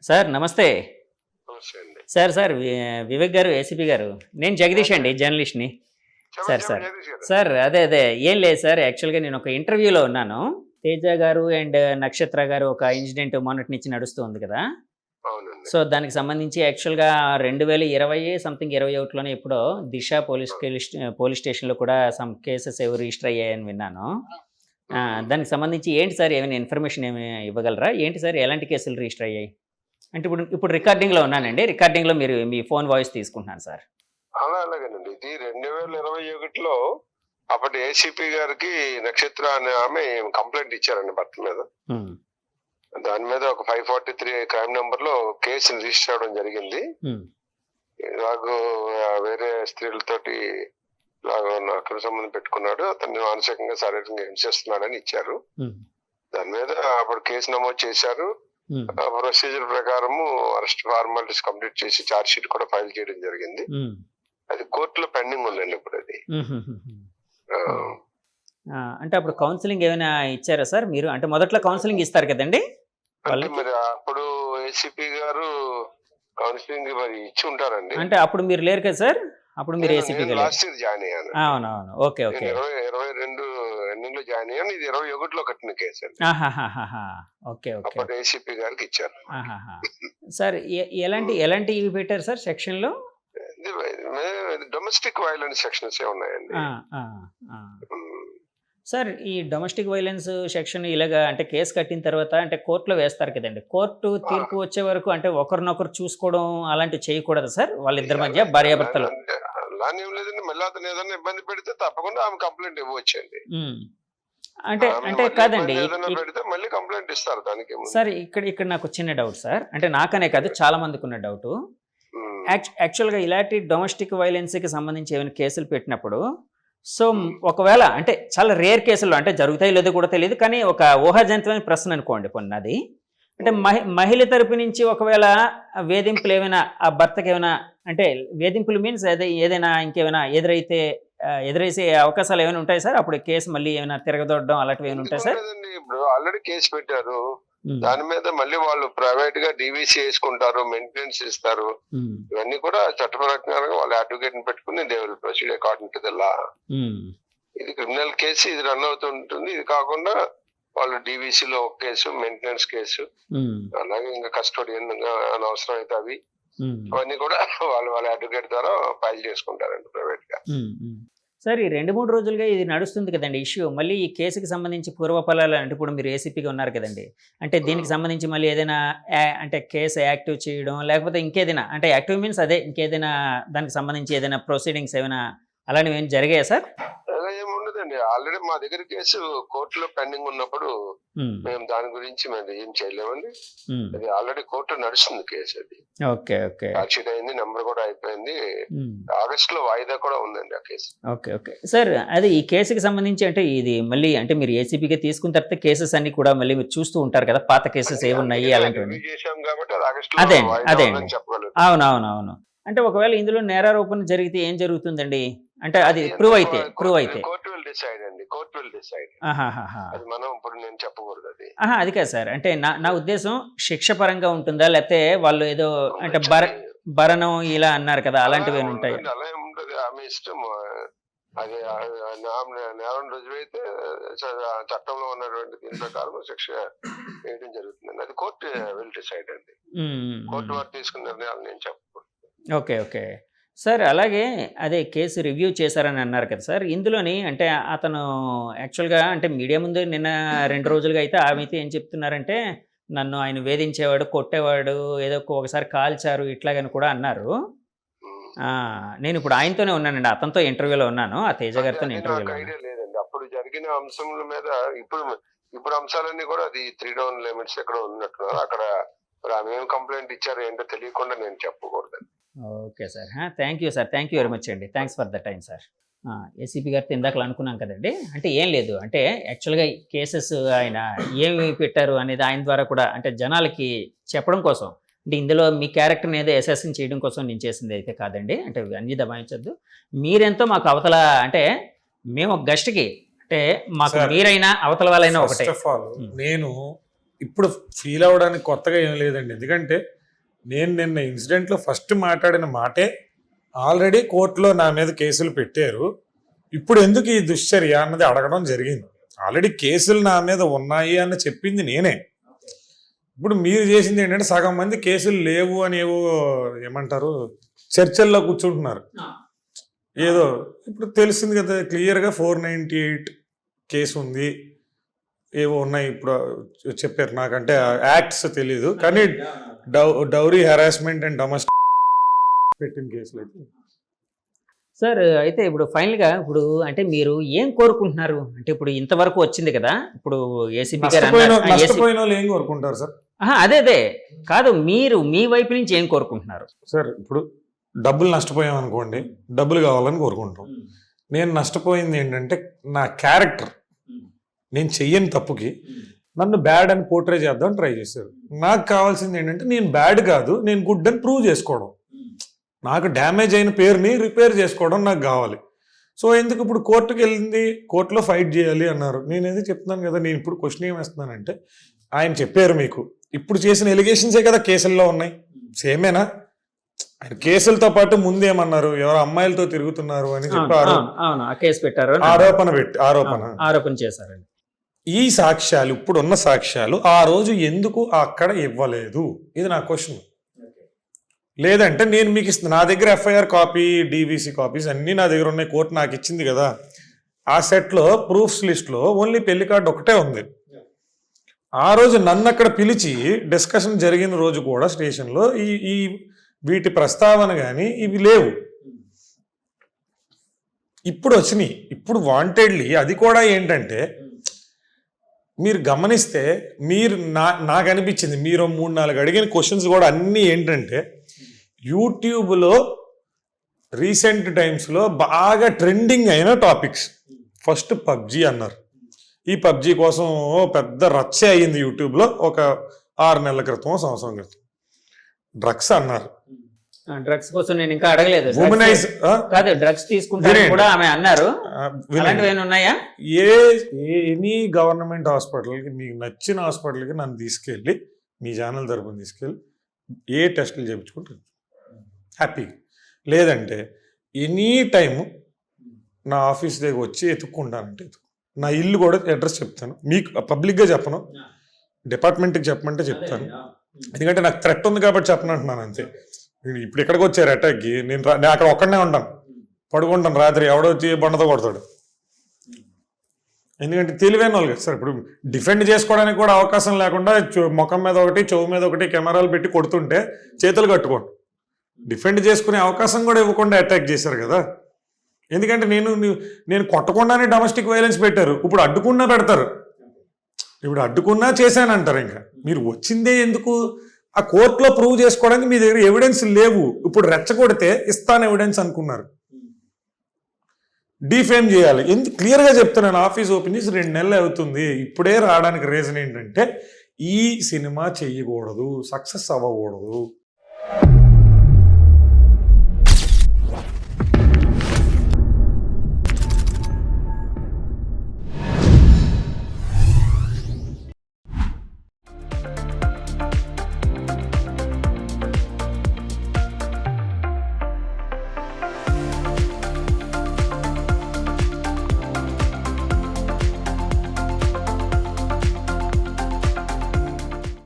Sir నమస్తే. నమస్తే అండి. సార్ వివేక్ గారు, ఏసీపీ గారు. నేను జగదీష్ అండి, జర్నలిస్ట్ని. సార్ సార్ జగదీష్ గారు. సార్ అదే ఏం లేదు సార్. యాక్చువల్గా నేను ఒక ఇంటర్వ్యూలో ఉన్నాను. తేజ గారు అండ్ నక్షత్ర గారు ఒక ఇన్సిడెంట్ మొన్నటి నుంచి నడుస్తూ ఉంది కదా. అవునండి. సో దానికి సంబంధించి యాక్చువల్గా 2020 సంథింగ్ 21లోనే ఎప్పుడో దిశ పోలీస్ స్టేషన్లో కూడా సమ్ కేసెస్ ఏవో రిజిస్టర్ అయ్యాయని విన్నాను. దానికి సంబంధించి ఏంటి సార్, ఏమైనా ఇన్ఫర్మేషన్ ఏమి ఇవ్వగలరా? ఏంటి సార్, ఎలాంటి కేసులు రిజిస్టర్ అయ్యాయి? అంటే ఇప్పుడు రికార్డింగ్లో ఉన్నానండి. రికార్డింగ్లో మీరు మీ ఫోన్ వాయిస్ తీసుకుంటున్నాను సార్. అలాగేనండి. ఇది 2021లో అప్పటి ఏసీపీ గారికి నక్షత్ర అనే ఆమె కంప్లైంట్ ఇచ్చారండి భర్త మీద. దాని మీద ఒక 543 క్రైమ్ నెంబర్ లో కేసు రిజిస్టర్ అవడం జరిగింది. నాకు వేరే స్త్రీలతోటి అక్కడ సంబంధం పెట్టుకున్నాడు, అతన్ని మానసికంగా శారీరకంగా హింసిస్తున్నాడని ఇచ్చారు. దాని మీద అప్పుడు కేసు నమోదు చేశారు. ప్రొసీజర్ ప్రకారము అరెస్ట్ ఫార్మాలిటీస్ కంప్లీట్ చేసి ఛార్జ్ షీట్ కూడా ఫైల్ చేయడం జరిగింది. అది కోర్టులో పెండింగ్ ఉందండి ఇప్పుడు అది. అంటే అప్పుడు కౌన్సిలింగ్ ఏమైనా ఇచ్చారా సార్ మీరు? అంటే మొదట్లో కౌన్సిలింగ్ ఇస్తారు కదండి. అంటే మరి అప్పుడు ఏసీపీ గారు కౌన్సిలింగ్ మరి ఇచ్చి ఉంటారండి. అంటే అప్పుడు మీరు లేరు కదా సార్, అప్పుడు మీరు ఏసీపీ లాస్ట్ ఇయర్ జాయిన్ అయ్యాను. అవునవును, ఓకే ఓకే. 22 ఎన్నిలో జాయిన్ అయ్యాను. ఇది 21లో కట్టిన కేసు అండి. Okay okay. అప్పుడు ఏసీపీ గారికి ఇచ్చారు. సార్ ఎలాంటి ఇవి పెట్టారు సార్ సెక్షన్ లో? డొమెస్టిక్ వైలెన్స్ సెక్షన్స్ ఉన్నాయండి. సార్ ఈ డొమెస్టిక్ వైలెన్స్ సెక్షన్ ఇలాగా అంటే కేసు కట్టిన తర్వాత అంటే కోర్టులో వేస్తారు కదండి. కోర్టు తీర్పు వచ్చే వరకు అంటే ఒకరినొకరు చూసుకోవడం అలాంటివి చేయకూడదు సార్ వాళ్ళిద్దరి మధ్య, భార్యాభర్తలు? అలానే ఏం లేదండి. మళ్ళీ అతను ఏదైనా ఇబ్బంది పెడితే తప్పకుండా ఆమె కంప్లైంట్ ఇవ్వచ్చండి. అంటే కాదండి, పెడితే మళ్ళీ కంప్లైంట్ ఇస్తారు దానికి. సార్ ఇక్కడ నాకు చిన్న డౌట్ సార్. అంటే నాకనే కాదు, చాలా మందికి ఉన్న డౌట్. యాక్చువల్గా ఇలాంటి డొమెస్టిక్ వైలెన్స్కి సంబంధించి ఏమైనా కేసులు పెట్టినప్పుడు సో ఒకవేళ అంటే చాలా రేర్ కేసులు అంటే జరుగుతాయి లేదో కూడా తెలియదు, కానీ ఒక ఊహాజనితమైన ప్రశ్న అనుకోండి పొన్నది. అంటే మహిళ తరపు నుంచి ఒకవేళ వేధింపులు ఏమైనా ఆ భర్తకి ఏమైనా అంటే వేధింపులు మీన్స్ ఏదైనా ఇంకేమైనా ఎదురైసే అవకాశాలు ఏమైనా ఉంటాయి సార్? అప్పుడు కేసు మళ్ళీ ఏమైనా తిరగదొడడం అలాంటివి ఏమైనా ఉంటాయి సార్? ఇప్పుడు ఆల్రెడీ కేసు పెట్టారు, దాని మీద మళ్ళీ వాళ్ళు ప్రైవేట్ గా డీవీసీ వేసుకుంటారు, మెయింటెనెన్స్ ఇస్తారు. ఇవన్నీ కూడా చట్టప్రకారంగా వాళ్ళ అడ్వకేట్ ని పెట్టుకుని they will proceed according to the law. ఇది క్రిమినల్ కేసు, ఇది రన్ అవుతుంటుంది. ఇది కాకుండా వాళ్ళు డీవీసీలో ఒక కేసు, మెయింటెనెన్స్ కేసు, అలాగే ఇంకా కస్టోడియన్ అనవసరం అయితే అవి అవన్నీ కూడా వాళ్ళ అడ్వకేట్ ద్వారా ఫైల్ చేసుకుంటారండి ప్రైవేట్ గా. సార్ ఈ 2-3 రోజులుగా ఇది నడుస్తుంది కదండి ఇష్యూ. మళ్ళీ ఈ కేసుకి సంబంధించి పూర్వఫలాలు అంటే ఇప్పుడు మీరు ఏసీపీగా ఉన్నారు కదండి, అంటే దీనికి సంబంధించి మళ్ళీ ఏదైనా అంటే కేసు యాక్టివ్ చేయడం లేకపోతే ఇంకేదైనా అంటే యాక్టివ్ మీన్స్ అదే ఇంకేదైనా దానికి సంబంధించి ఏదైనా ప్రొసీడింగ్స్ ఏమైనా అలాంటివి ఏమైనా జరిగాయా సార్? ఏముండదండి, ఆల్రెడీ మా దగ్గర కేసు కోర్టులో పెండింగ్ ఉన్నప్పుడు మేము దాని గురించి మేము ఏం చేయలేమండి. అది ఆల్రెడీ కోర్టు నడుస్తుంది కేసు. అది ఓకే ఓకే, యాక్సిడెంట్ అయింది, నెంబర్ కూడా అయిపోయింది. ఆగస్ట్ లో వాయిదా కూడా ఉందండి ఆ కేసు. Okay okay sir. అది ఈ కేసుకి సంబంధించి అంటే ఇది మళ్ళీ అంటే మీరు ఏసీపీగా తీసుకున్న తర్వాత కేసెస్ అన్ని కూడా మళ్ళీ మీరు చూస్తూ ఉంటారు కదా, పాత కేసెస్ ఏమున్నాయి అలాంటివి చేశాం కాబట్టి అది ఆగస్ట్ అదే లో చెప్పగలరు. అవునవును. అంటే ఒకవేళ ఇందులో నేరారోపణ జరిగితే ఏం జరుగుతుందండి? అంటే అది ప్రూవ్ అయితే కోర్టు విల్ డిసైడ్ అండి. Court will decide. అది మనం ఇప్పుడు నేను చెప్పకూడదు అది. అది కాదు సార్. అంటే నా ఉద్దేశం శిక్ష పరంగా ఉంటుందా లేకపోతే వాళ్ళు ఏదో అంటే భరణం ఇలా అన్నారు కదా అలాంటివి ఉంటాయి? అలా ఏముంటది, ఆమె ఇష్టం. అది నేరం రుజువైతే చట్టంలో ఉన్నటువంటి దీని ప్రకారం శిక్ష వేయడం జరుగుతుందండి. అది కోర్టు విల్ డిసైడ్ అండి. కోర్టు వారు తీసుకున్న నిర్ణయాలు నేను చెప్పకూడదు. Okay okay sir. అలాగే అదే కేసు రివ్యూ చేశారని అన్నారు కదా సార్, ఇందులోని అంటే అతను యాక్చువల్గా అంటే మీడియా ముందు నిన్న 2 రోజులుగా అయితే ఆమె అయితే ఏం చెప్తున్నారంటే నన్ను ఆయన వేధించేవాడు, కొట్టేవాడు, ఏదో ఒకసారి కాల్చారు ఇట్లాగని కూడా అన్నారు. నేను ఇప్పుడు ఆయనతోనే ఉన్నానండి, అతనితో ఇంటర్వ్యూలో ఉన్నాను, ఆ తేజ గారితో ఇంటర్వ్యూలో. ఐడియా లేదండి అప్పుడు జరిగిన అంశముల మీద. ఇప్పుడు అంశాలన్నీ కూడా అది 3 డౌన్ లిమిట్స్ ఎక్కడ ఉన్నట్టున్నారు. అక్కడ ఆమె ఏం కంప్లైంట్ ఇచ్చారో ఏంటో తెలియకుండా నేను చెప్పకూడదు. Okay sir, thank you sir, thank you very much అండి, thanks for the time sir. ACP గారితో ఇందాకలు అనుకున్నాం కదండి, అంటే ఏం లేదు అంటే యాక్చువల్గా కేసెస్ ఆయన ఏమి పెట్టారు అనేది ఆయన ద్వారా కూడా అంటే జనాలకి చెప్పడం కోసం, అంటే ఇందులో మీ క్యారెక్టర్ని ఏదో అసెసిన్ చేయడం కోసం నేను చేసింది అయితే కాదండి. అంటే అన్నీ దబాయించద్దు. మీరెంతో మాకు అవతల అంటే మేము ఒక గెస్ట్కి అంటే మాకు మీరైనా అవతల వాళ్ళైనా ఒకటే. నేను ఇప్పుడు ఫీల్ అవ్వడానికి కొత్తగా ఏం లేదండి. ఎందుకంటే నేను నిన్న ఇన్సిడెంట్లో ఫస్ట్ మాట్లాడిన మాటే ఆల్రెడీ కోర్టులో నా మీద కేసులు పెట్టారు, ఇప్పుడు ఎందుకు ఈ దుశ్చర్య అన్నది అడగడం జరిగింది. ఆల్రెడీ కేసులు నా మీద ఉన్నాయి అని చెప్పింది నేనే. ఇప్పుడు మీరు చేసింది ఏంటంటే సగం మంది కేసులు లేవు అని ఏవో ఏమంటారు చర్చల్లో కూర్చుంటున్నారు. ఏదో ఇప్పుడు తెలిసింది కదా క్లియర్గా 498 కేసు ఉంది, ఏవో ఉన్నాయి ఇప్పుడు చెప్పారు. నాకంటే యాక్ట్స్ తెలీదు, కానీ డౌరీ హెరాస్మెంట్ అండ్ డొమెస్టిక్ పెట్టిన కేసులు అయితే. సార్ అయితే ఇప్పుడు ఫైనల్గా ఇప్పుడు అంటే మీరు ఏం కోరుకుంటున్నారు అంటే ఇప్పుడు ఇంతవరకు వచ్చింది కదా, ఇప్పుడు ఏసీపీ గారు నష్టపోయిన వాళ్ళు ఏం కోరుకుంటారు సార్? అదే కాదు, మీరు మీ వైపు నుంచి ఏం కోరుకుంటున్నారు సార్? ఇప్పుడు డబ్బులు నష్టపోయాం అనుకోండి, డబ్బులు కావాలని కోరుకుంటాం. నేను నష్టపోయింది ఏంటంటే నా క్యారెక్టర్, నేను చెయ్యని తప్పుకి నన్ను బ్యాడ్ అని పోర్ట్రే చేద్దామని ట్రై చేశారు. నాకు కావాల్సింది ఏంటంటే నేను బ్యాడ్ కాదు, నేను గుడ్ అని ప్రూవ్ చేసుకోవడం, నాకు డ్యామేజ్ అయిన పేరుని రిపేర్ చేసుకోవడం నాకు కావాలి. సో ఎందుకు ఇప్పుడు కోర్టుకి వెళ్ళింది, కోర్టులో ఫైట్ చేయాలి అన్నారు. నేను ఏది చెప్తున్నాను కదా, నేను ఇప్పుడు క్వశ్చన్ ఏం వేస్తున్నానంటే ఆయన చెప్పారు మీకు ఇప్పుడు చేసిన ఎలిగేషన్సే కదా కేసుల్లో ఉన్నాయి, సేమేనా? ఆయన కేసులతో పాటు ముందేమన్నారు, ఎవరో అమ్మాయిలతో తిరుగుతున్నారు అని చెప్పారు, కేసు పెట్టారు, ఆరోపణ చేశారండి. ఈ సాక్ష్యాలు ఇప్పుడున్న సాక్ష్యాలు ఆ రోజు ఎందుకు అక్కడ ఇవ్వలేదు, ఇది నా క్వశ్చన్. లేదంటే నేను మీకు ఇస్తున్నా, నా దగ్గర ఎఫ్ఐఆర్ కాపీ, డీవీసీ కాపీస్ అన్నీ నా దగ్గర ఉన్నాయి, కోర్టు నాకు ఇచ్చింది కదా. ఆ సెట్లో ప్రూఫ్స్ లిస్ట్లో ఓన్లీ పెళ్లి కార్డు ఒకటే ఉంది. ఆ రోజు నన్ను అక్కడ పిలిచి డిస్కషన్ జరిగిన రోజు కూడా స్టేషన్లో ఈ వీటి ప్రస్తావన కానీ ఇవి లేవు. ఇప్పుడు వచ్చినాయి, ఇప్పుడు వాంటెడ్లీ. అది కూడా ఏంటంటే మీరు గమనిస్తే మీరు నాకు అనిపించింది, మీరు 3-4 అడిగిన క్వశ్చన్స్ కూడా అన్నీ ఏంటంటే యూట్యూబ్లో రీసెంట్ టైమ్స్లో బాగా ట్రెండింగ్ అయిన టాపిక్స్. ఫస్ట్ పబ్జీ అన్నారు, ఈ పబ్జీ కోసం పెద్ద రచ్చ అయ్యింది యూట్యూబ్లో ఒక 6 నెలల క్రితం, సంవత్సరం క్రితం. డ్రగ్స్ అన్నారు, డ్రగ్స్ కోసం నేను ఇంకా అడగలేదు. ఉమెనైజ్ కాదు, డ్రగ్స్ తీసుకుంటారని కూడా ఆమె అన్నారు. ఉన్నాయా? ఎనీ గవర్నమెంట్ హాస్పిటల్కి, మీకు నచ్చిన హాస్పిటల్కి నన్ను తీసుకెళ్ళి, మీ ఛానల్ తరపున తీసుకెళ్ళి ఏ టెస్టులు చేయించుకుంటారు హ్యాపీ. లేదంటే ఎనీ టైము నా ఆఫీస్ దగ్గర వచ్చి ఎత్తుక్కుంటానంటే నా ఇల్లు కూడా అడ్రస్ చెప్తాను, మీకు పబ్లిక్గా చెప్పను, డిపార్ట్మెంట్కి చెప్పమంటే చెప్తాను. ఎందుకంటే నాకు థ్రెట్ ఉంది కాబట్టి చెప్పనంటున్నాను అంతే. ఇప్పుడు ఎక్కడికి వచ్చారు అటాక్కి, నేను అక్కడ ఒక్కడనే ఉంటాను, పడుకుంటాను, రాత్రి ఎవడో వచ్చి బండతో కొడతాడు. ఎందుకంటే తెలివైన వాళ్ళు కదా సార్. ఇప్పుడు డిఫెండ్ చేసుకోవడానికి కూడా అవకాశం లేకుండా ముఖం మీద ఒకటి, చెవు మీద ఒకటి కెమెరాలు పెట్టి కొడుతుంటే చేతులు కట్టుకోండి, డిఫెండ్ చేసుకునే అవకాశం కూడా ఇవ్వకుండా అటాక్ చేశారు కదా. ఎందుకంటే నేను కొట్టకుండానే డొమెస్టిక్ వైలెన్స్ పెట్టారు, ఇప్పుడు అడ్డుకున్నా పెడతారు, ఇప్పుడు అడ్డుకున్నా చేశానంటారు. ఇంకా మీరు వచ్చిందే ఎందుకు? ఆ కోర్టులో ప్రూవ్ చేసుకోవడానికి మీ దగ్గర ఎవిడెన్స్ లేవు. ఇప్పుడు రెచ్చగొడితే ఇస్తాను ఎవిడెన్స్ అనుకున్నారు, డిఫేమ్ చేయాలి. ఎందుకు క్లియర్గా చెప్తున్నాను, ఆఫీస్ ఓపెన్ చేసి 2 నెలలు అవుతుంది, ఇప్పుడే రావడానికి రీజన్ ఏంటంటే ఈ సినిమా చెయ్యకూడదు, సక్సెస్ అవ్వకూడదు.